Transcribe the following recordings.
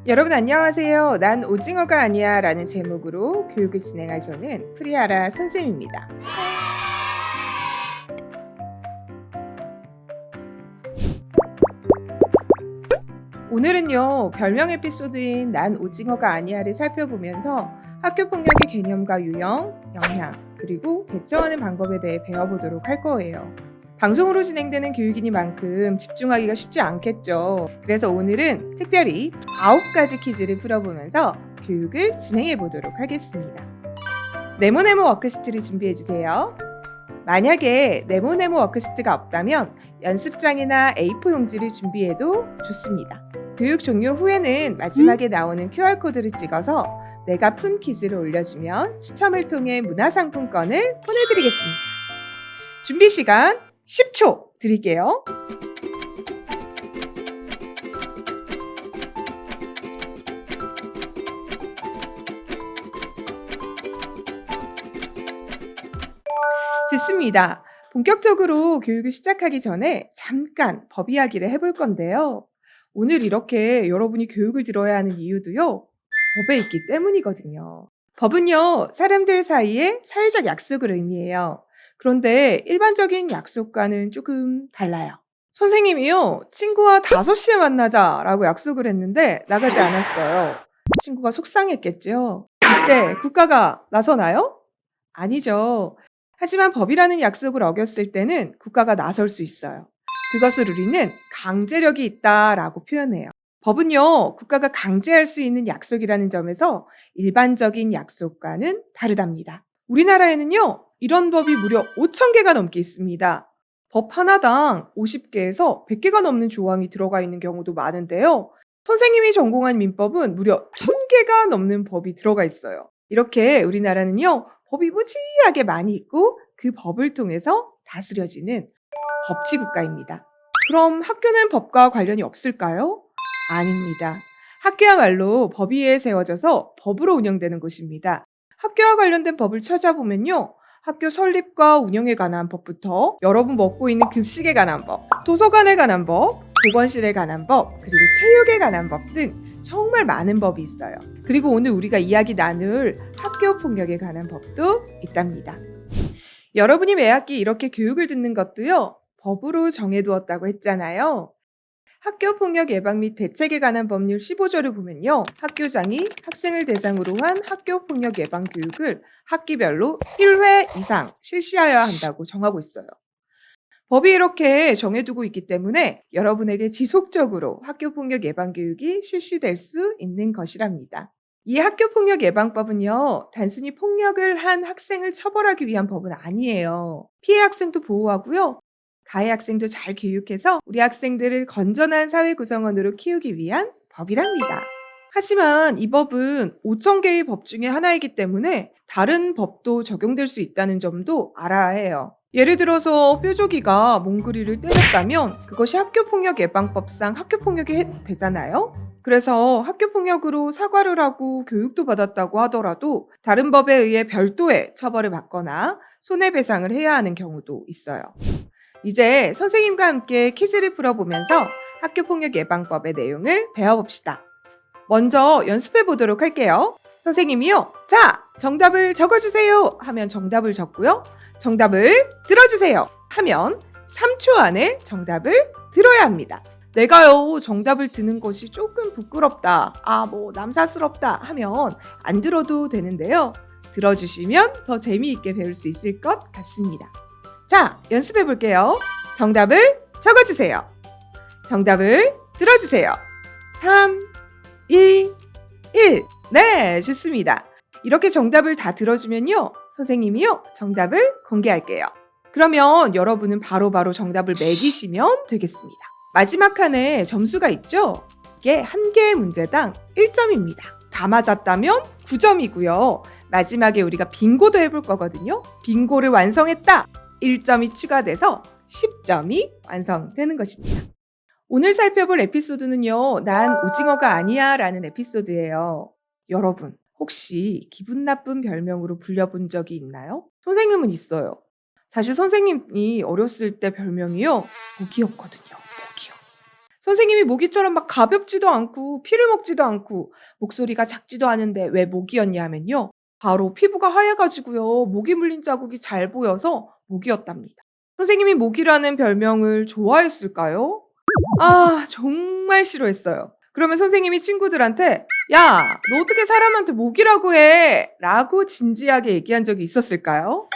여러분 안녕하세요. 난 오징어가 아니야 라는 제목으로 교육을 진행할 저는 프리아라 선생님입니다. 오늘은요, 별명 에피소드인 난 오징어가 아니야를 살펴보면서 학교폭력의 개념과 유형, 영향, 그리고 대처하는 방법에 대해 배워보도록 할 거예요. 방송으로 진행되는 교육이니만큼 집중하기가 쉽지 않겠죠. 그래서 오늘은 특별히 9가지 퀴즈를 풀어보면서 교육을 진행해 보도록 하겠습니다. 네모네모 워크시트를 준비해주세요. 만약에 네모네모 워크시트가 없다면 연습장이나 A4 용지를 준비해도 좋습니다. 교육 종료 후에는 마지막에 나오는 QR코드를 찍어서 내가 푼 퀴즈를 올려주면 추첨을 통해 문화상품권을 보내드리겠습니다. 준비 시간 10초 드릴게요. 좋습니다. 본격적으로 교육을 시작하기 전에 잠깐 법 이야기를 해볼 건데요. 오늘 이렇게 여러분이 교육을 들어야 하는 이유도요, 법에 있기 때문이거든요. 법은요, 사람들 사이의 사회적 약속을 의미해요. 그런데 일반적인 약속과는 조금 달라요. 선생님이요, 친구와 5시에 만나자라고 약속을 했는데 나가지 않았어요. 친구가 속상했겠죠. 이때 국가가 나서나요? 아니죠. 하지만 법이라는 약속을 어겼을 때는 국가가 나설 수 있어요. 그것을 우리는 강제력이 있다라고 표현해요. 법은요, 국가가 강제할 수 있는 약속이라는 점에서 일반적인 약속과는 다르답니다. 우리나라에는요, 이런 법이 무려 5,000개가 넘게 있습니다. 법 하나당 50개에서 100개가 넘는 조항이 들어가 있는 경우도 많은데요. 선생님이 전공한 민법은 무려 1,000개가 넘는 법이 들어가 있어요. 이렇게 우리나라는요, 법이 무지하게 많이 있고 그 법을 통해서 다스려지는 법치국가입니다. 그럼 학교는 법과 관련이 없을까요? 아닙니다. 학교야말로 법 위에 세워져서 법으로 운영되는 곳입니다. 학교와 관련된 법을 찾아보면요, 학교 설립과 운영에 관한 법부터 여러분 먹고 있는 급식에 관한 법, 도서관에 관한 법, 보건실에 관한 법, 그리고 체육에 관한 법 등 정말 많은 법이 있어요. 그리고 오늘 우리가 이야기 나눌 학교 폭력에 관한 법도 있답니다. 여러분이 매 학기 이렇게 교육을 듣는 것도요, 법으로 정해두었다고 했잖아요. 학교폭력 예방 및 대책에 관한 법률 15조를 보면요, 학교장이 학생을 대상으로 한 학교폭력 예방 교육을 학기별로 1회 이상 실시하여야 한다고 정하고 있어요. 법이 이렇게 정해두고 있기 때문에 여러분에게 지속적으로 학교폭력 예방 교육이 실시될 수 있는 것이랍니다. 이 학교폭력 예방법은요, 단순히 폭력을 한 학생을 처벌하기 위한 법은 아니에요. 피해 학생도 보호하고요, 가해 학생도 잘 교육해서 우리 학생들을 건전한 사회 구성원으로 키우기 위한 법이랍니다. 하지만 이 법은 5,000개의 법 중에 하나이기 때문에 다른 법도 적용될 수 있다는 점도 알아야 해요. 예를 들어서 뾰족이가 몽글이를 때렸다면 그것이 학교폭력 예방법상 학교폭력이 되잖아요. 그래서 학교폭력으로 사과를 하고 교육도 받았다고 하더라도 다른 법에 의해 별도의 처벌을 받거나 손해배상을 해야 하는 경우도 있어요. 이제 선생님과 함께 퀴즈를 풀어보면서 학교폭력 예방법의 내용을 배워봅시다. 먼저 연습해 보도록 할게요. 선생님이요, 자, 정답을 적어주세요 하면 정답을 적고요, 정답을 들어주세요 하면 3초 안에 정답을 들어야 합니다. 내가요, 정답을 드는 것이 조금 부끄럽다, 남사스럽다 하면 안 들어도 되는데요, 들어주시면 더 재미있게 배울 수 있을 것 같습니다. 자, 연습해 볼게요. 정답을 적어주세요. 정답을 들어주세요. 3, 2, 1. 네, 좋습니다. 이렇게 정답을 다 들어주면요, 선생님이요, 정답을 공개할게요. 그러면 여러분은 바로바로 정답을 매기시면 되겠습니다. 마지막 칸에 점수가 있죠? 이게 한 개의 문제당 1점입니다. 다 맞았다면 9점이고요. 마지막에 우리가 빙고도 해볼 거거든요. 빙고를 완성했다, 1점이 추가돼서 10점이 완성되는 것입니다. 오늘 살펴볼 에피소드는요, 난 오징어가 아니야 라는 에피소드예요. 여러분, 혹시 기분 나쁜 별명으로 불려본 적이 있나요? 선생님은 있어요. 사실 선생님이 어렸을 때 별명이요. 모기였거든요. 모기요. 선생님이 모기처럼 막 가볍지도 않고 피를 먹지도 않고 목소리가 작지도 않은데 왜 모기였냐 하면요. 바로 피부가 하얘가지고요. 모기 물린 자국이 잘 보여서 모기였답니다. 선생님이 모기라는 별명을 좋아했을까요? 아, 정말 싫어했어요. 그러면 선생님이 친구들한테 야, 너 어떻게 사람한테 모기라고 해? 라고 진지하게 얘기한 적이 있었을까요?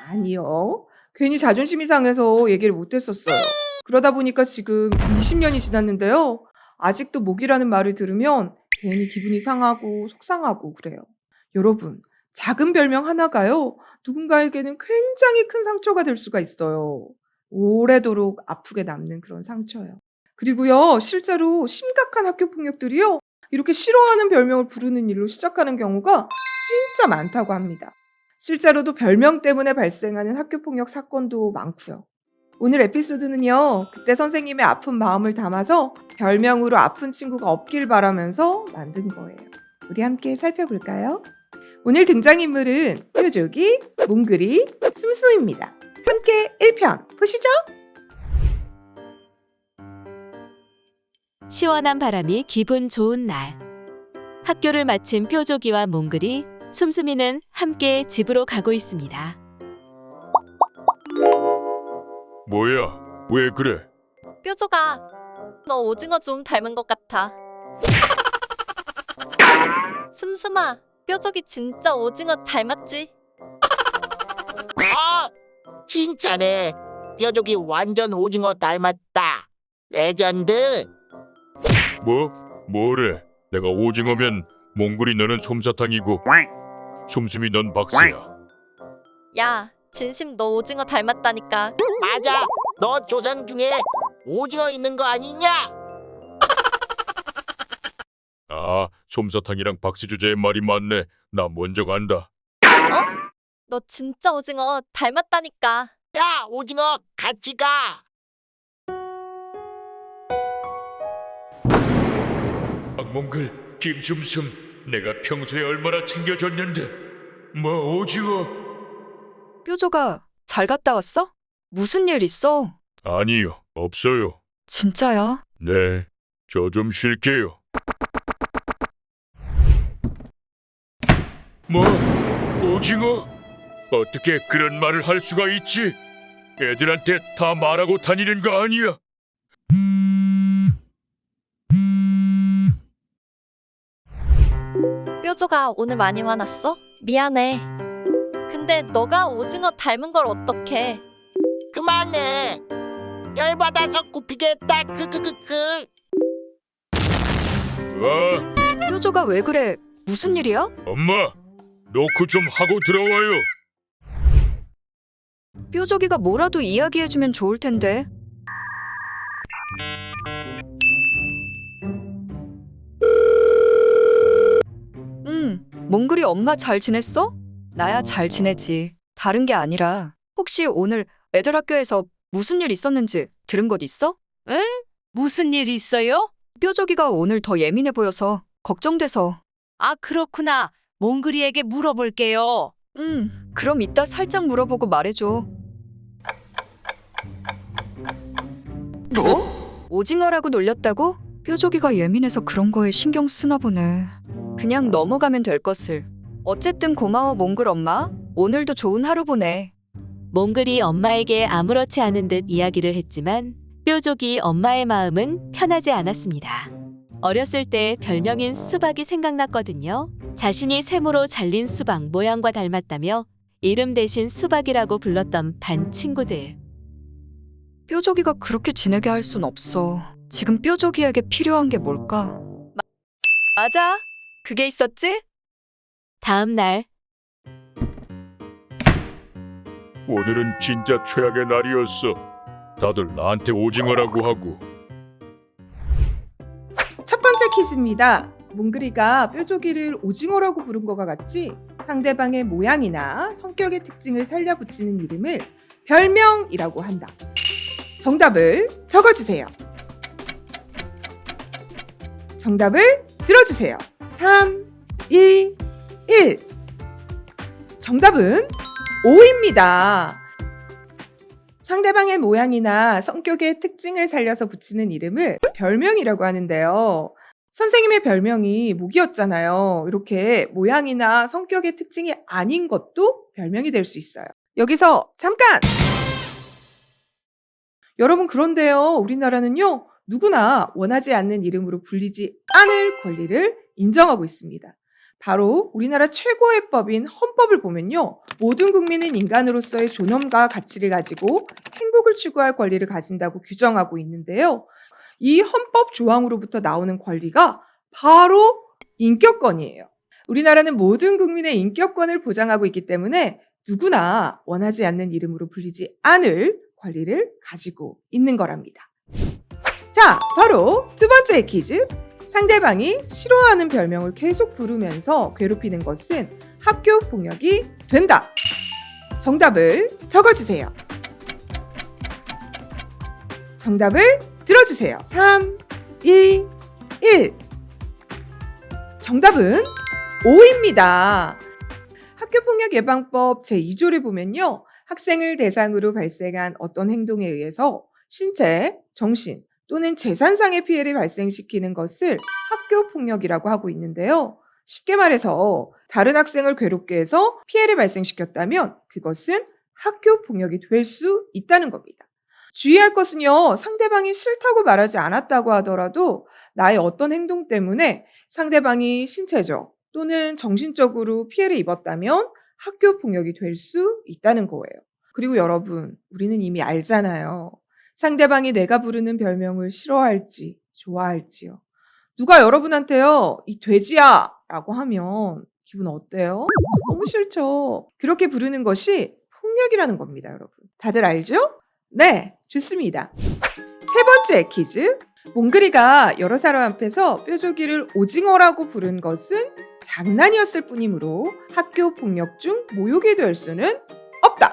아니요. 괜히 자존심이 상해서 얘기를 못 했었어요. 그러다 보니까 지금 20년이 지났는데요. 아직도 모기라는 말을 들으면 괜히 기분이 상하고 속상하고 그래요. 여러분, 작은 별명 하나가요. 누군가에게는 굉장히 큰 상처가 될 수가 있어요. 오래도록 아프게 남는 그런 상처요. 그리고요, 실제로 심각한 학교 폭력들이요. 이렇게 싫어하는 별명을 부르는 일로 시작하는 경우가 진짜 많다고 합니다. 실제로도 별명 때문에 발생하는 학교 폭력 사건도 많고요. 오늘 에피소드는요. 그때 선생님의 아픈 마음을 담아서 별명으로 아픈 친구가 없길 바라면서 만든 거예요. 우리 함께 살펴볼까요? 오늘 등장인물은 뾰족이, 몽글이, 씀씀입니다. 함께 1편 보시죠. 시원한 바람이 기분 좋은 날. 학교를 마친 뾰족이와 몽글이, 숨숨이는 함께 집으로 가고 있습니다. 뭐야? 왜 그래? 뾰족아, 너 오징어 좀 닮은 것 같아. 숨숨아, 뾰족이 진짜 오징어 닮았지? 아, 진짜네. 뼈족이 완전 오징어 닮았다. 레전드. 뭐래? 내가 오징어면 몽골이 너는 솜사탕이고 숨숨이 넌 박스야. 야, 진심 너 오징어 닮았다니까. 맞아. 너 조상 중에 오징어 있는 거 아니냐? 아, 솜사탕이랑 박스 주제의 말이 맞네. 나 먼저 간다. 너 진짜 오징어 닮았다니까. 야, 오징어 같이 가. 몽글, 김숨숨, 내가 평소에 얼마나 챙겨줬는데. 뭐 오징어? 뾰족아, 잘 갔다 왔어? 무슨 일 있어? 아니요, 없어요. 진짜야? 네, 저 좀 쉴게요. 뭐? 오징어? 어떻게 그런 말을 할 수가 있지? 애들한테 다 말하고 다니는 거 아니야? 뾰족아, 오늘 많이 화났어? 미안해. 근데 너가 오징어 닮은 걸 어떡해? 그만해. 열받아서 굽히겠다. 크크크크. 아, 뾰족아, 왜 그래? 무슨 일이야? 엄마, 노크 좀 하고 들어와요. 뾰족이가 뭐라도 이야기해주면 좋을 텐데. 몽글이 엄마 잘 지냈어? 나야 잘 지내지. 다른 게 아니라 혹시 오늘 애들 학교에서 무슨 일 있었는지 들은 것 있어? 응? 무슨 일 있어요? 뾰족이가 오늘 더 예민해 보여서 걱정돼서. 아, 그렇구나. 몽글이에게 물어볼게요. 그럼 이따 살짝 물어보고 말해줘. 뭐? 오징어라고 놀렸다고? 뾰족이가 예민해서 그런 거에 신경 쓰나 보네. 그냥 넘어가면 될 것을. 어쨌든 고마워 몽글 엄마. 오늘도 좋은 하루 보내. 몽글이 엄마에게 아무렇지 않은 듯 이야기를 했지만 뾰족이 엄마의 마음은 편하지 않았습니다. 어렸을 때 별명인 수박이 생각났거든요. 자신이 세모로 잘린 수박 모양과 닮았다며 이름 대신 수박이라고 불렀던 반 친구들. 뾰족이가 그렇게 지내게 할 순 없어. 지금 뾰족이에게 필요한 게 뭘까? 맞아. 그게 있었지? 다음 날 오늘은 진짜 최악의 날이었어. 다들 나한테 오징어라고 하고. 첫 번째 퀴즈입니다. 몽글이가 뾰족이를 오징어라고 부른 것과 같이 상대방의 모양이나 성격의 특징을 살려 붙이는 이름을 별명이라고 한다. 정답을 적어주세요. 정답을 들어주세요. 3, 2, 1. 정답은 O입니다. 상대방의 모양이나 성격의 특징을 살려서 붙이는 이름을 별명이라고 하는데요. 선생님의 별명이 모기였잖아요. 이렇게 모양이나 성격의 특징이 아닌 것도 별명이 될 수 있어요. 여기서 잠깐! 여러분, 그런데요, 우리나라는요, 누구나 원하지 않는 이름으로 불리지 않을 권리를 인정하고 있습니다. 바로 우리나라 최고의 법인 헌법을 보면요, 모든 국민은 인간으로서의 존엄과 가치를 가지고 행복을 추구할 권리를 가진다고 규정하고 있는데요. 이 헌법 조항으로부터 나오는 권리가 바로 인격권이에요. 우리나라는 모든 국민의 인격권을 보장하고 있기 때문에 누구나 원하지 않는 이름으로 불리지 않을 권리를 가지고 있는 거랍니다. 자, 바로 두 번째 퀴즈. 상대방이 싫어하는 별명을 계속 부르면서 괴롭히는 것은 학교 폭력이 된다. 정답을 적어주세요. 정답을 들어주세요. 3, 2, 1. 정답은 O입니다. 학교폭력 예방법 제2조를 보면요, 학생을 대상으로 발생한 어떤 행동에 의해서 신체, 정신 또는 재산상의 피해를 발생시키는 것을 학교폭력이라고 하고 있는데요. 쉽게 말해서 다른 학생을 괴롭게 해서 피해를 발생시켰다면 그것은 학교폭력이 될 수 있다는 겁니다. 주의할 것은요, 상대방이 싫다고 말하지 않았다고 하더라도 나의 어떤 행동 때문에 상대방이 신체적 또는 정신적으로 피해를 입었다면 학교폭력이 될 수 있다는 거예요. 그리고 여러분, 우리는 이미 알잖아요. 상대방이 내가 부르는 별명을 싫어할지 좋아할지요. 누가 여러분한테요, 이 돼지야 라고 하면 기분 어때요? 너무 싫죠. 그렇게 부르는 것이 폭력이라는 겁니다, 여러분. 다들 알죠? 네, 좋습니다. 세 번째 퀴즈. 몽글이가 여러 사람 앞에서 뾰족이를 오징어라고 부른 것은 장난이었을 뿐이므로 학교 폭력 중 모욕이 될 수는 없다.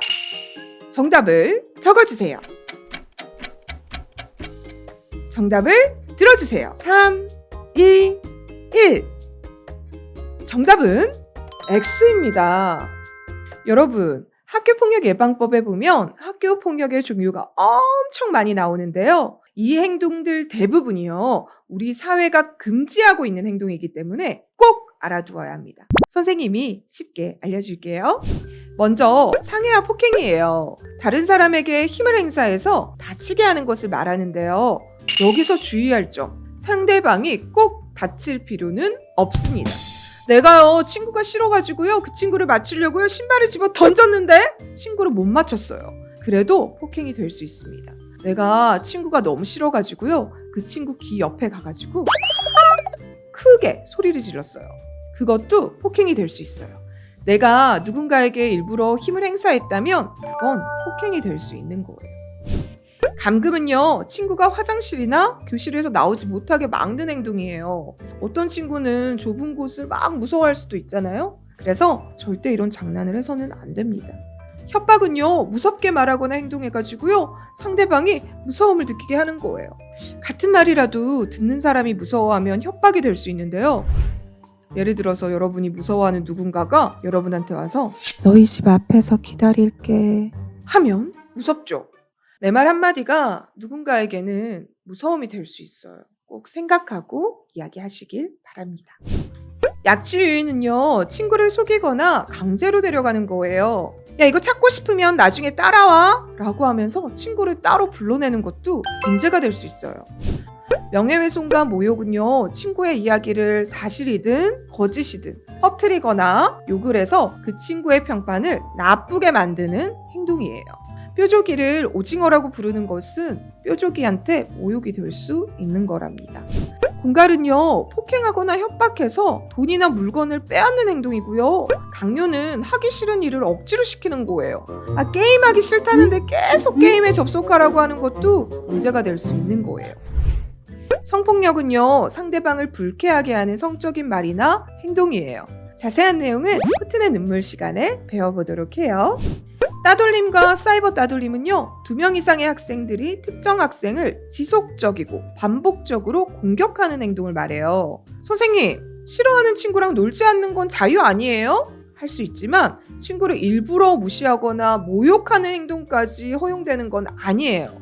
정답을 적어주세요. 정답을 들어주세요. 3, 2, 1. 정답은 X입니다. 여러분, 학교폭력 예방법에 보면 학교폭력의 종류가 엄청 많이 나오는데요. 이 행동들 대부분이요, 우리 사회가 금지하고 있는 행동이기 때문에 꼭 알아두어야 합니다. 선생님이 쉽게 알려줄게요. 먼저 상해와 폭행이에요. 다른 사람에게 힘을 행사해서 다치게 하는 것을 말하는데요. 여기서 주의할 점, 상대방이 꼭 다칠 필요는 없습니다. 내가요, 친구가 싫어가지고요, 그 친구를 맞추려고요, 신발을 집어 던졌는데 친구를 못 맞췄어요. 그래도 폭행이 될 수 있습니다. 내가 친구가 너무 싫어가지고요, 그 친구 귀 옆에 가가지고 크게 소리를 질렀어요. 그것도 폭행이 될 수 있어요. 내가 누군가에게 일부러 힘을 행사했다면 그건 폭행이 될 수 있는 거예요. 감금은요, 친구가 화장실이나 교실에서 나오지 못하게 막는 행동이에요. 어떤 친구는 좁은 곳을 막 무서워할 수도 있잖아요. 그래서 절대 이런 장난을 해서는 안 됩니다. 협박은요, 무섭게 말하거나 행동해가지고요, 상대방이 무서움을 느끼게 하는 거예요. 같은 말이라도 듣는 사람이 무서워하면 협박이 될 수 있는데요. 예를 들어서 여러분이 무서워하는 누군가가 여러분한테 와서 너희 집 앞에서 기다릴게 하면 무섭죠. 내 말 한마디가 누군가에게는 무서움이 될 수 있어요. 꼭 생각하고 이야기하시길 바랍니다. 약취 유인은요, 친구를 속이거나 강제로 데려가는 거예요. 야, 이거 찾고 싶으면 나중에 따라와 라고 하면서 친구를 따로 불러내는 것도 문제가 될 수 있어요. 명예훼손과 모욕은요, 친구의 이야기를 사실이든 거짓이든 퍼뜨리거나 욕을 해서 그 친구의 평판을 나쁘게 만드는 행동이에요. 뾰족이를 오징어라고 부르는 것은 뾰족이한테 모욕이 될 수 있는 거랍니다. 공갈은요, 폭행하거나 협박해서 돈이나 물건을 빼앗는 행동이고요. 강요는 하기 싫은 일을 억지로 시키는 거예요. 게임하기 싫다는데 계속 게임에 접속하라고 하는 것도 문제가 될 수 있는 거예요. 성폭력은요, 상대방을 불쾌하게 하는 성적인 말이나 행동이에요. 자세한 내용은 코튼의 눈물 시간에 배워보도록 해요. 따돌림과 사이버 따돌림은요, 2명 이상의 학생들이 특정 학생을 지속적이고 반복적으로 공격하는 행동을 말해요. 선생님, 싫어하는 친구랑 놀지 않는 건 자유 아니에요? 할 수 있지만 친구를 일부러 무시하거나 모욕하는 행동까지 허용되는 건 아니에요.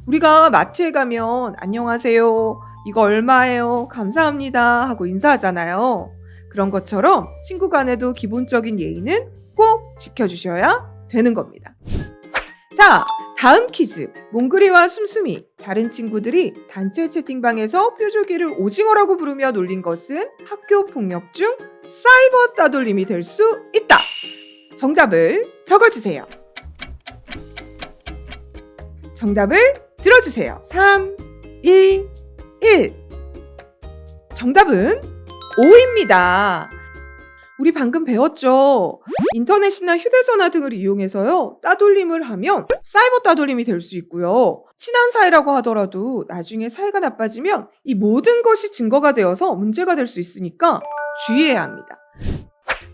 우리가 마트에 가면 안녕하세요, 이거 얼마예요, 감사합니다 하고 인사하잖아요. 그런 것처럼 친구 간에도 기본적인 예의는 꼭 지켜주셔야 되는 겁니다. 자, 다음 퀴즈. 몽글이와 숨숨이, 다른 친구들이 단체 채팅방에서 뾰족이를 오징어라고 부르며 놀린 것은 학교 폭력 중 사이버 따돌림이 될 수 있다. 정답을 적어주세요. 정답을 들어주세요. 3, 2, 1. 정답은 O입니다. 우리 방금 배웠죠? 인터넷이나 휴대전화 등을 이용해서요, 따돌림을 하면 사이버 따돌림이 될 수 있고요. 친한 사이라고 하더라도 나중에 사이가 나빠지면 이 모든 것이 증거가 되어서 문제가 될 수 있으니까 주의해야 합니다.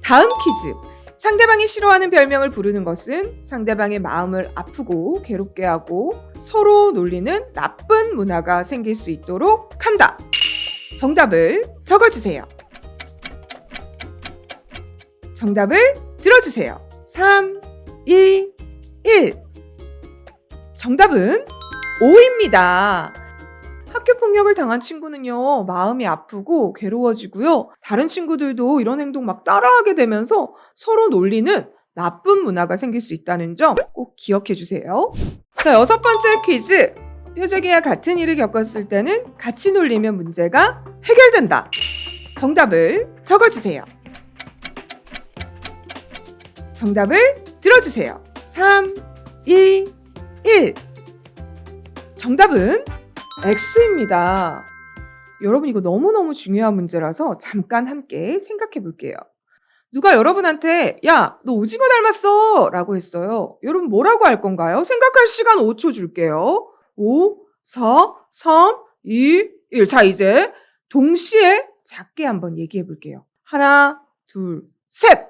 다음 퀴즈. 상대방이 싫어하는 별명을 부르는 것은 상대방의 마음을 아프고 괴롭게 하고 서로 놀리는 나쁜 문화가 생길 수 있도록 한다. 정답을 적어주세요. 정답을 들어주세요. 3, 2, 1. 정답은 O입니다. 학교 폭력을 당한 친구는요, 마음이 아프고 괴로워지고요. 다른 친구들도 이런 행동 막 따라하게 되면서 서로 놀리는 나쁜 문화가 생길 수 있다는 점 꼭 기억해 주세요. 자, 6번째 퀴즈. 뾰족이와 같은 일을 겪었을 때는 같이 놀리면 문제가 해결된다. 정답을 적어주세요. 정답을 들어주세요. 3, 2, 1. 정답은 X입니다. 여러분, 이거 너무너무 중요한 문제라서 잠깐 함께 생각해 볼게요. 누가 여러분한테 야, 너 오징어 닮았어 라고 했어요. 여러분 뭐라고 할 건가요? 생각할 시간 5초 줄게요. 5, 4, 3, 2, 1. 자, 이제 동시에 작게 한번 얘기해 볼게요. 하나, 둘, 셋.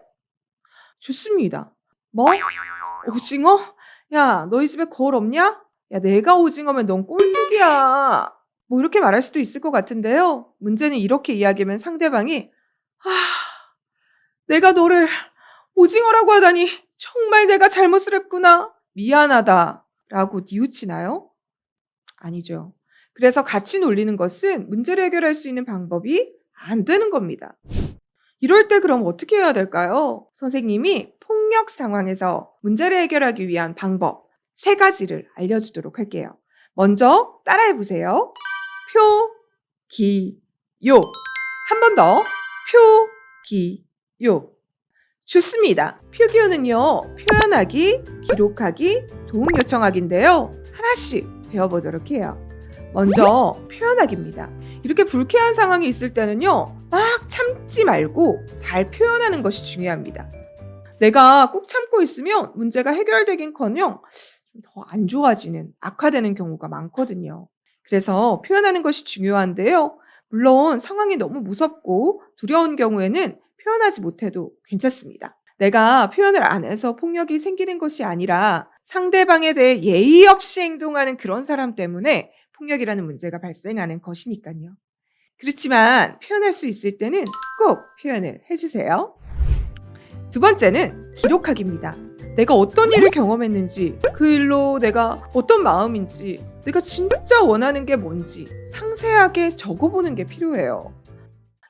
좋습니다. 뭐? 오징어? 야, 너희 집에 거울 없냐? 야, 내가 오징어면 넌 꼴뚜기야. 뭐 이렇게 말할 수도 있을 것 같은데요. 문제는 이렇게 이야기하면 상대방이 내가 너를 오징어라고 하다니 정말 내가 잘못을 했구나. 미안하다. 라고 뉘우치나요? 아니죠. 그래서 같이 놀리는 것은 문제를 해결할 수 있는 방법이 안 되는 겁니다. 이럴 때 그럼 어떻게 해야 될까요? 선생님이 폭력 상황에서 문제를 해결하기 위한 방법 3가지를 알려주도록 할게요. 먼저 따라해보세요. 표, 기, 요. 한 번 더. 표, 기, 요. 좋습니다. 표기요는요, 표현하기, 기록하기, 도움 요청하기인데요. 하나씩 배워보도록 해요. 먼저 표현하기입니다. 이렇게 불쾌한 상황이 있을 때는요, 막 참지 말고 잘 표현하는 것이 중요합니다. 내가 꾹 참고 있으면 문제가 해결되긴커녕 더 안 좋아지는, 악화되는 경우가 많거든요. 그래서 표현하는 것이 중요한데요. 물론 상황이 너무 무섭고 두려운 경우에는 표현하지 못해도 괜찮습니다. 내가 표현을 안 해서 폭력이 생기는 것이 아니라 상대방에 대해 예의 없이 행동하는 그런 사람 때문에 폭력이라는 문제가 발생하는 것이니까요. 그렇지만 표현할 수 있을 때는 꼭 표현을 해주세요. 2번째는 기록하기입니다. 내가 어떤 일을 경험했는지, 그 일로 내가 어떤 마음인지, 내가 진짜 원하는 게 뭔지 상세하게 적어보는 게 필요해요.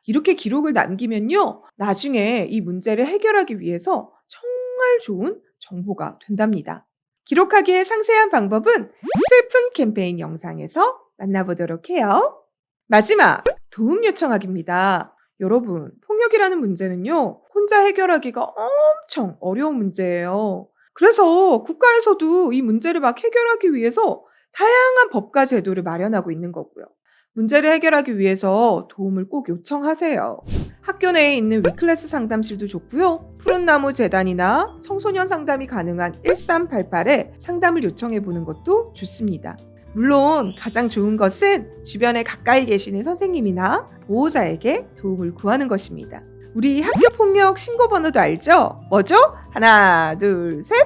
이렇게 기록을 남기면요, 나중에 이 문제를 해결하기 위해서 정말 좋은 정보가 된답니다. 기록하기의 상세한 방법은 슬픈 캠페인 영상에서 만나보도록 해요. 마지막, 도움 요청하기입니다. 여러분, 폭력이라는 문제는요, 혼자 해결하기가 엄청 어려운 문제예요. 그래서 국가에서도 이 문제를 막 해결하기 위해서 다양한 법과 제도를 마련하고 있는 거고요. 문제를 해결하기 위해서 도움을 꼭 요청하세요. 학교 내에 있는 위클래스 상담실도 좋고요. 푸른나무 재단이나 청소년 상담이 가능한 1388에 상담을 요청해 보는 것도 좋습니다. 물론 가장 좋은 것은 주변에 가까이 계시는 선생님이나 보호자에게 도움을 구하는 것입니다. 우리 학교폭력 신고번호도 알죠? 뭐죠? 하나, 둘, 셋!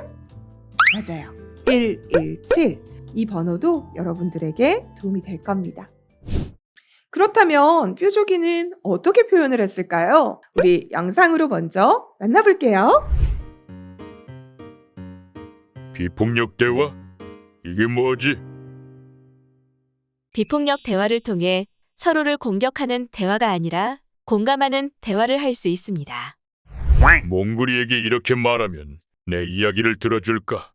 맞아요. 117. 이 번호도 여러분들에게 도움이 될 겁니다. 그렇다면 뾰족이는 어떻게 표현을 했을까요? 우리 영상으로 먼저 만나볼게요. 비폭력 대화? 이게 뭐지? 비폭력 대화를 통해 서로를 공격하는 대화가 아니라 공감하는 대화를 할 수 있습니다. 몽골이에게 이렇게 말하면 내 이야기를 들어줄까?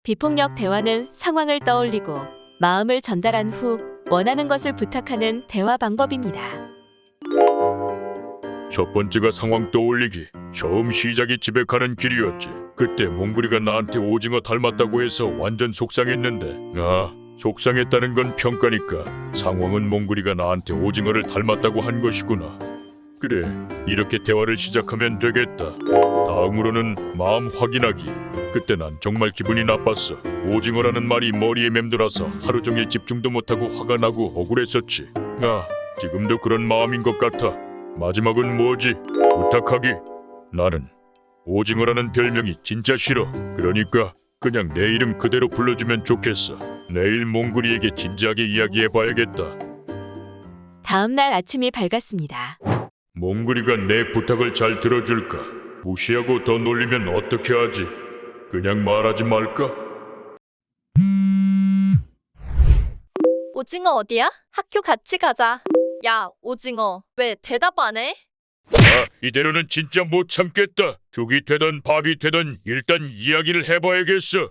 비폭력 대화는 상황을 떠올리고 마음을 전달한 후 원하는 것을 부탁하는 대화 방법입니다. 첫 번째가 상황 떠올리기. 처음 시작이 집에 가는 길이었지. 그때 몽골이가 나한테 오징어 닮았다고 해서 완전 속상했는데, 속상했다는 건 평가니까 상황은 몽골이가 나한테 오징어를 닮았다고 한 것이구나. 그래, 이렇게 대화를 시작하면 되겠다. 다음으로는 마음 확인하기. 그때 난 정말 기분이 나빴어. 오징어라는 말이 머리에 맴돌아서 하루 종일 집중도 못하고 화가 나고 억울했었지. 지금도 그런 마음인 것 같아. 마지막은 뭐지? 부탁하기. 나는 오징어라는 별명이 진짜 싫어. 그러니까 그냥 내 이름 그대로 불러주면 좋겠어. 내일 몽골이에게 진지하게 이야기해봐야겠다. 다음 날 아침이 밝았습니다. 몽골이가 내 부탁을 잘 들어줄까? 무시하고 더 놀리면 어떻게 하지? 그냥 말하지 말까? 오징어 어디야? 학교 같이 가자. 야, 오징어, 왜 대답 안 해? 이대로는 진짜 못 참겠다. 죽이 되든 밥이 되든 일단 이야기를 해봐야겠어.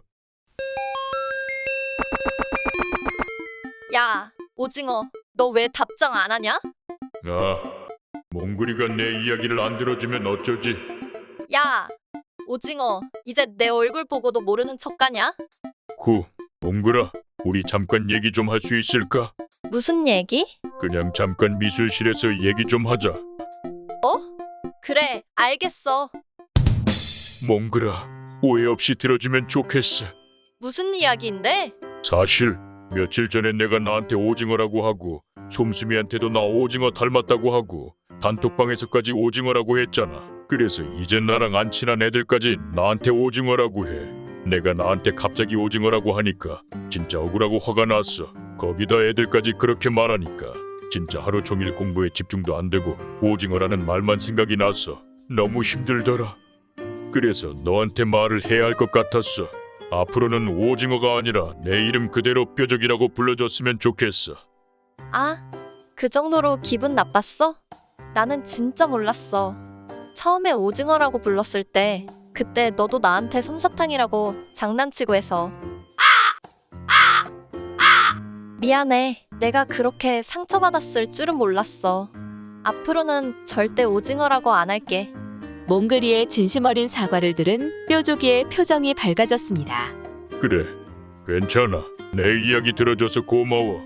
야, 오징어, 너 왜 답장 안 하냐? 몽골이가 내 이야기를 안 들어주면 어쩌지? 야, 오징어, 이제 내 얼굴 보고도 모르는 척하냐? 몽골아, 우리 잠깐 얘기 좀 할 수 있을까? 무슨 얘기? 그냥 잠깐 미술실에서 얘기 좀 하자. 그래, 알겠어. 몽골아, 오해 없이 들어주면 좋겠어. 무슨 이야기인데? 사실 며칠 전에 내가 나한테 오징어라고 하고 솜수미한테도 나 오징어 닮았다고 하고 단톡방에서까지 오징어라고 했잖아. 그래서 이제 나랑 안 친한 애들까지 나한테 오징어라고 해. 내가 나한테 갑자기 오징어라고 하니까 진짜 억울하고 화가 났어. 거기다 애들까지 그렇게 말하니까 진짜 하루 종일 공부에 집중도 안 되고 오징어라는 말만 생각이 났어. 너무 힘들더라. 그래서 너한테 말을 해야 할 것 같았어. 앞으로는 오징어가 아니라 내 이름 그대로 뾰족이라고 불러줬으면 좋겠어. 그 정도로 기분 나빴어? 나는 진짜 몰랐어. 처음에 오징어라고 불렀을 때 그때 너도 나한테 솜사탕이라고 장난치고 해서 미안해. 내가 그렇게 상처받았을 줄은 몰랐어. 앞으로는 절대 오징어라고 안 할게. 몽글이의 진심 어린 사과를 들은 뾰족이의 표정이 밝아졌습니다. 그래, 괜찮아. 내 이야기 들어줘서 고마워.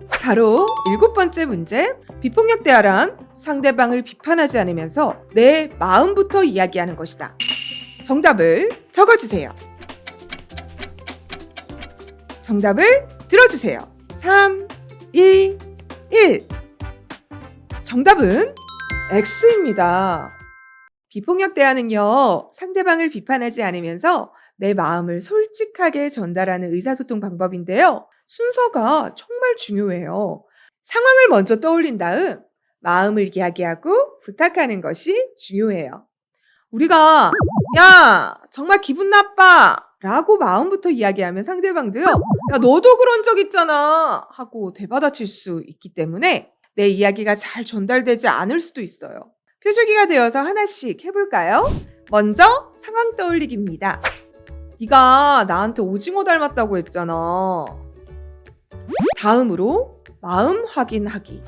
바로 7번째 문제. 비폭력 대화란 상대방을 비판하지 않으면서 내 마음부터 이야기하는 것이다. 정답을 적어주세요. 정답을 들어주세요. 3, 2, 1. 정답은 X입니다. 비폭력 대화는요, 상대방을 비판하지 않으면서 내 마음을 솔직하게 전달하는 의사소통 방법인데요. 순서가 정말 중요해요. 상황을 먼저 떠올린 다음 마음을 이야기하고 부탁하는 것이 중요해요. 우리가 야, 정말 기분 나빠 라고 마음부터 이야기하면 상대방도요, 야, 너도 그런 적 있잖아 하고 되받아칠 수 있기 때문에 내 이야기가 잘 전달되지 않을 수도 있어요. 표주기가 되어서 하나씩 해볼까요? 먼저 상황 떠올리기입니다. 네가 나한테 오징어 닮았다고 했잖아. 다음으로 마음 확인하기.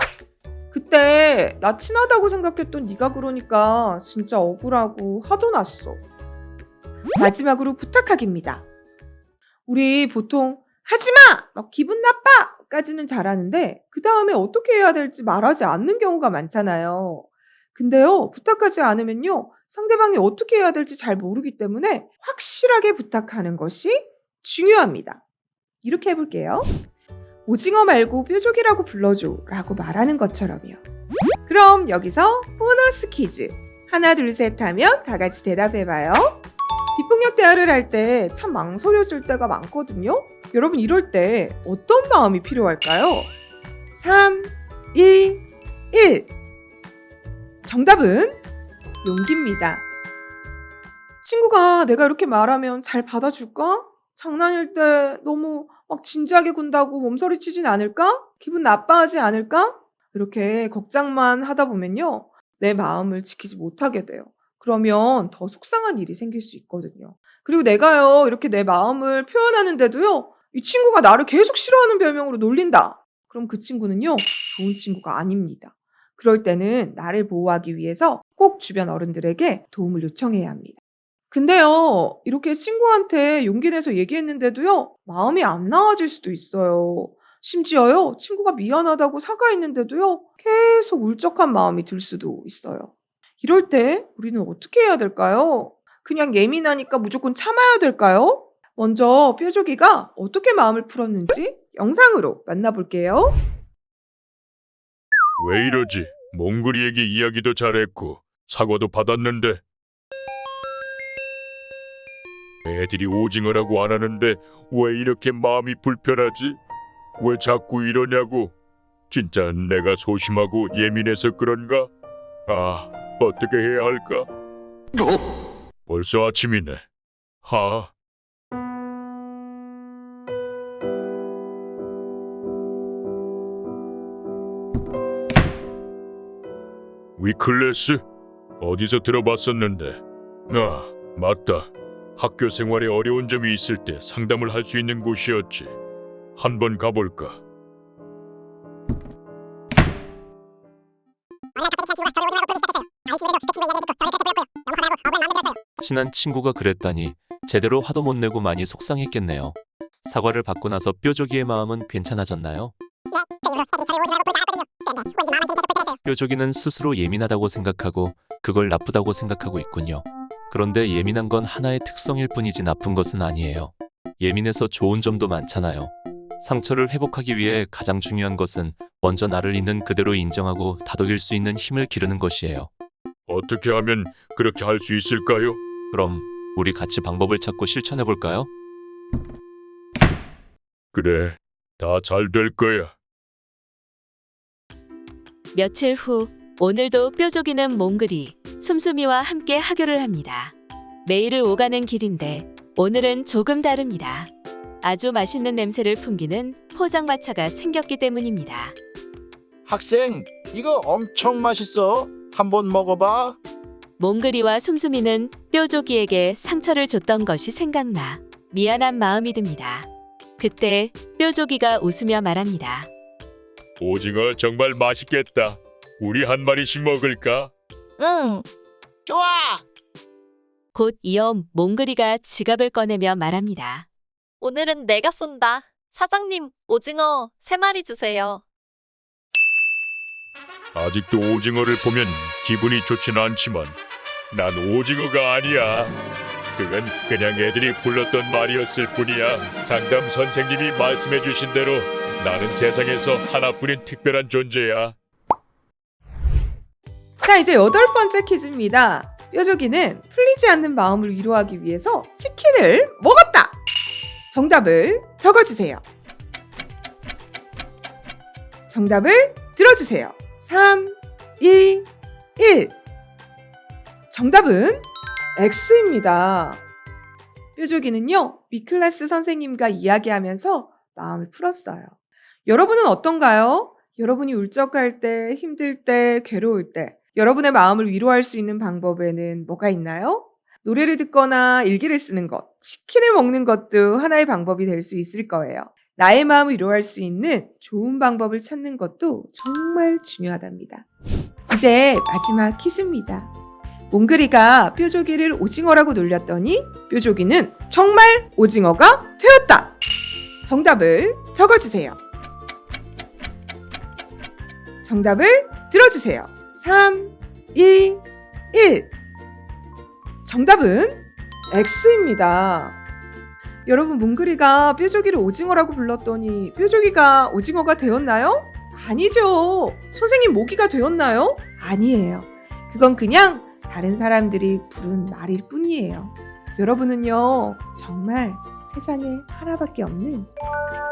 그때 나 친하다고 생각했던 네가 그러니까 진짜 억울하고 화도 났어. 마지막으로 부탁하기입니다. 우리 보통 하지마! 막 기분 나빠! 까지는 잘하는데 그 다음에 어떻게 해야 될지 말하지 않는 경우가 많잖아요. 근데요, 부탁하지 않으면요, 상대방이 어떻게 해야 될지 잘 모르기 때문에 확실하게 부탁하는 것이 중요합니다. 이렇게 해볼게요. 오징어 말고 뾰족이라고 불러줘 라고 말하는 것처럼요. 그럼 여기서 보너스 퀴즈. 하나 둘 셋 하면 다 같이 대답해봐요. 비폭력 대화를 할 때 참 망설여질 때가 많거든요. 여러분 이럴 때 어떤 마음이 필요할까요? 3, 2, 1. 정답은 용기입니다. 친구가 내가 이렇게 말하면 잘 받아줄까? 장난일 때 너무 막 진지하게 군다고 몸서리치진 않을까? 기분 나빠하지 않을까? 이렇게 걱정만 하다 보면요. 내 마음을 지키지 못하게 돼요. 그러면 더 속상한 일이 생길 수 있거든요. 그리고 내가요, 이렇게 내 마음을 표현하는데도요, 이 친구가 나를 계속 싫어하는 별명으로 놀린다. 그럼 그 친구는요, 좋은 친구가 아닙니다. 그럴 때는 나를 보호하기 위해서 꼭 주변 어른들에게 도움을 요청해야 합니다. 근데요, 이렇게 친구한테 용기 내서 얘기했는데도요, 마음이 안 나아질 수도 있어요. 심지어요, 친구가 미안하다고 사과했는데도요, 계속 울적한 마음이 들 수도 있어요. 이럴 때 우리는 어떻게 해야 될까요? 그냥 예민하니까 무조건 참아야 될까요? 먼저 뾰족이가 어떻게 마음을 풀었는지 영상으로 만나볼게요. 왜 이러지? 몽글이에게 이야기도 잘했고 사과도 받았는데 애들이 오징어라고 안 하는데 왜 이렇게 마음이 불편하지? 왜 자꾸 이러냐고. 진짜 내가 소심하고 예민해서 그런가? 아, 어떻게 해야 할까? 벌써 아침이네. 하. 위클래스? 어디서 들어봤었는데. 아, 맞다. 학교 생활에 어려운 점이 있을 때 상담을 할 수 있는 곳이었지. 한번 가볼까? 친한 친구가 그랬다니 제대로 화도 못 내고 많이 속상했겠네요. 사과를 받고 나서 뾰족이의 마음은 괜찮아졌나요? 뾰족이는 스스로 예민하다고 생각하고 그걸 나쁘다고 생각하고 있군요. 그런데 예민한 건 하나의 특성일 뿐이지 나쁜 것은 아니에요. 예민해서 좋은 점도 많잖아요. 상처를 회복하기 위해 가장 중요한 것은 먼저 나를 있는 그대로 인정하고 다독일 수 있는 힘을 기르는 것이에요. 어떻게 하면 그렇게 할 수 있을까요? 그럼 우리 같이 방법을 찾고 실천해 볼까요? 그래, 다 잘 될 거야. 며칠 후 오늘도 뾰족이는 몽글이, 숨숨이와 함께 하교를 합니다. 매일을 오가는 길인데 오늘은 조금 다릅니다. 아주 맛있는 냄새를 풍기는 포장마차가 생겼기 때문입니다. 학생, 이거 엄청 맛있어. 한번 먹어봐. 몽글이와 숨숨이는 뾰족이에게 상처를 줬던 것이 생각나 미안한 마음이 듭니다. 그때 뾰족이가 웃으며 말합니다. 오징어 정말 맛있겠다. 우리 한 마리씩 먹을까? 응. 좋아. 곧 이어 몽글이가 지갑을 꺼내며 말합니다. 오늘은 내가 쏜다. 사장님, 오징어 3마리 주세요. 아직도 오징어를 보면 기분이 좋진 않지만 난 오징어가 아니야. 그건 그냥 애들이 불렀던 말이었을 뿐이야. 상담 선생님이 말씀해 주신 대로 나는 세상에서 하나뿐인 특별한 존재야. 자, 이제 8번째 퀴즈입니다. 뾰족이는 풀리지 않는 마음을 위로하기 위해서 치킨을 먹었다. 정답을 적어주세요. 정답을 들어주세요. 3, 2, 1. 정답은 X입니다. 뾰족이는요, 위클래스 선생님과 이야기하면서 마음을 풀었어요. 여러분은 어떤가요? 여러분이 울적할 때, 힘들 때, 괴로울 때, 여러분의 마음을 위로할 수 있는 방법에는 뭐가 있나요? 노래를 듣거나 일기를 쓰는 것, 치킨을 먹는 것도 하나의 방법이 될 수 있을 거예요. 나의 마음을 위로할 수 있는 좋은 방법을 찾는 것도 정말 중요하답니다. 이제 마지막 퀴즈입니다. 몽글이가 뾰족이를 오징어라고 놀렸더니 뾰족이는 정말 오징어가 되었다. 정답을 적어주세요. 정답을 들어주세요. 3, 2, 1. 정답은 X입니다. 여러분, 몽글이가 뾰족이를 오징어라고 불렀더니 뾰족이가 오징어가 되었나요? 아니죠. 선생님 모기가 되었나요? 아니에요. 그건 그냥 다른 사람들이 부른 말일 뿐이에요. 여러분은요, 정말 세상에 하나밖에 없는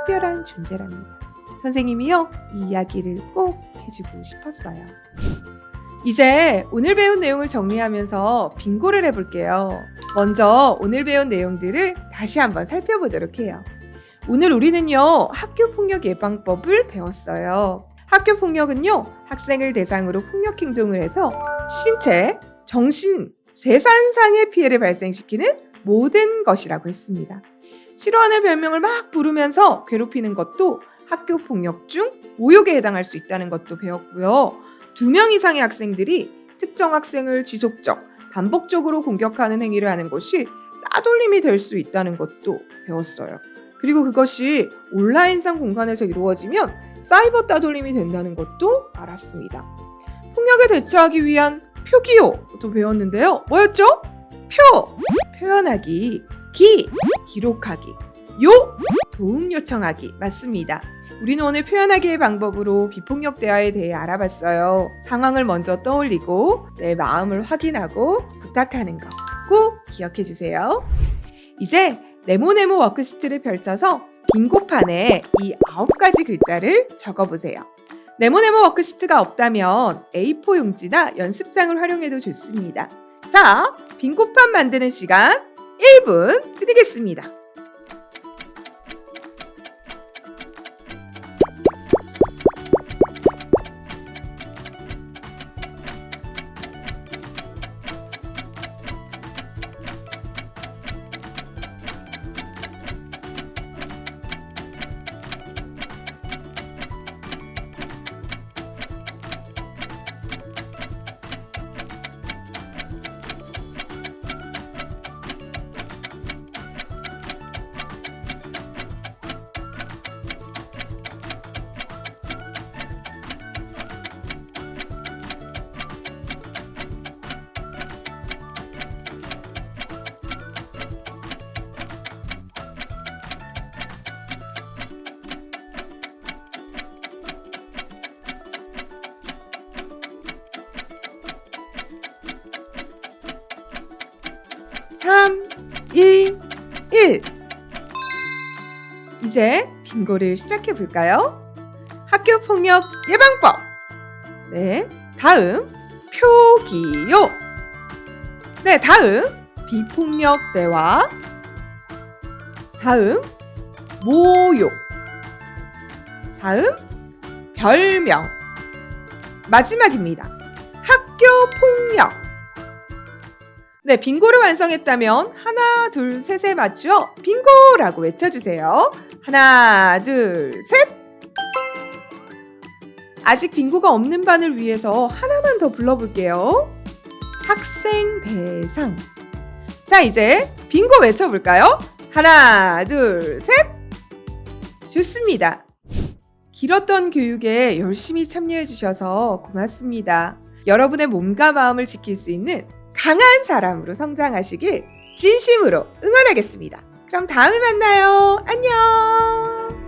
특별한 존재랍니다. 선생님이요, 이 이야기를 꼭 해주고 싶었어요. 이제 오늘 배운 내용을 정리하면서 빙고를 해볼게요. 먼저 오늘 배운 내용들을 다시 한번 살펴보도록 해요. 오늘 우리는요, 학교폭력 예방법을 배웠어요. 학교폭력은요, 학생을 대상으로 폭력 행동을 해서 신체, 정신, 재산상의 피해를 발생시키는 모든 것이라고 했습니다. 싫어하는 별명을 막 부르면서 괴롭히는 것도 학교폭력 중 모욕에 해당할 수 있다는 것도 배웠고요. 2명 이상의 학생들이 특정 학생을 지속적, 반복적으로 공격하는 행위를 하는 것이 따돌림이 될 수 있다는 것도 배웠어요. 그리고 그것이 온라인상 공간에서 이루어지면 사이버 따돌림이 된다는 것도 알았습니다. 폭력에 대처하기 위한 표기호도 배웠는데요. 뭐였죠? 표! 표현하기, 기록하기, 도움 요청하기. 맞습니다. 우리는 오늘 표현하기의 방법으로 비폭력 대화에 대해 알아봤어요. 상황을 먼저 떠올리고 내 마음을 확인하고 부탁하는 거 꼭 기억해 주세요. 이제 네모네모 워크시트를 펼쳐서 빙고판에 이 9가지 글자를 적어보세요. 네모네모 워크시트가 없다면 A4 용지나 연습장을 활용해도 좋습니다. 자, 빙고판 만드는 시간 1분 드리겠습니다. (3, 2, 1) 이제 빙고를 시작해 볼까요? 학교폭력 예방법. 네, 다음 표기요. 네, 다음 비폭력 대화. 다음 모욕. 다음 별명. 마지막입니다. 학교폭력. 네, 빙고를 완성했다면 하나, 둘, 셋에 맞추어 빙고라고 외쳐주세요. 하나, 둘, 셋! 아직 빙고가 없는 반을 위해서 하나만 더 불러볼게요. 학생 대상. 자, 이제 빙고 외쳐볼까요? 하나, 둘, 셋! 좋습니다. 길었던 교육에 열심히 참여해 주셔서 고맙습니다. 여러분의 몸과 마음을 지킬 수 있는 강한 사람으로 성장하시길 진심으로 응원하겠습니다. 그럼 다음에 만나요. 안녕!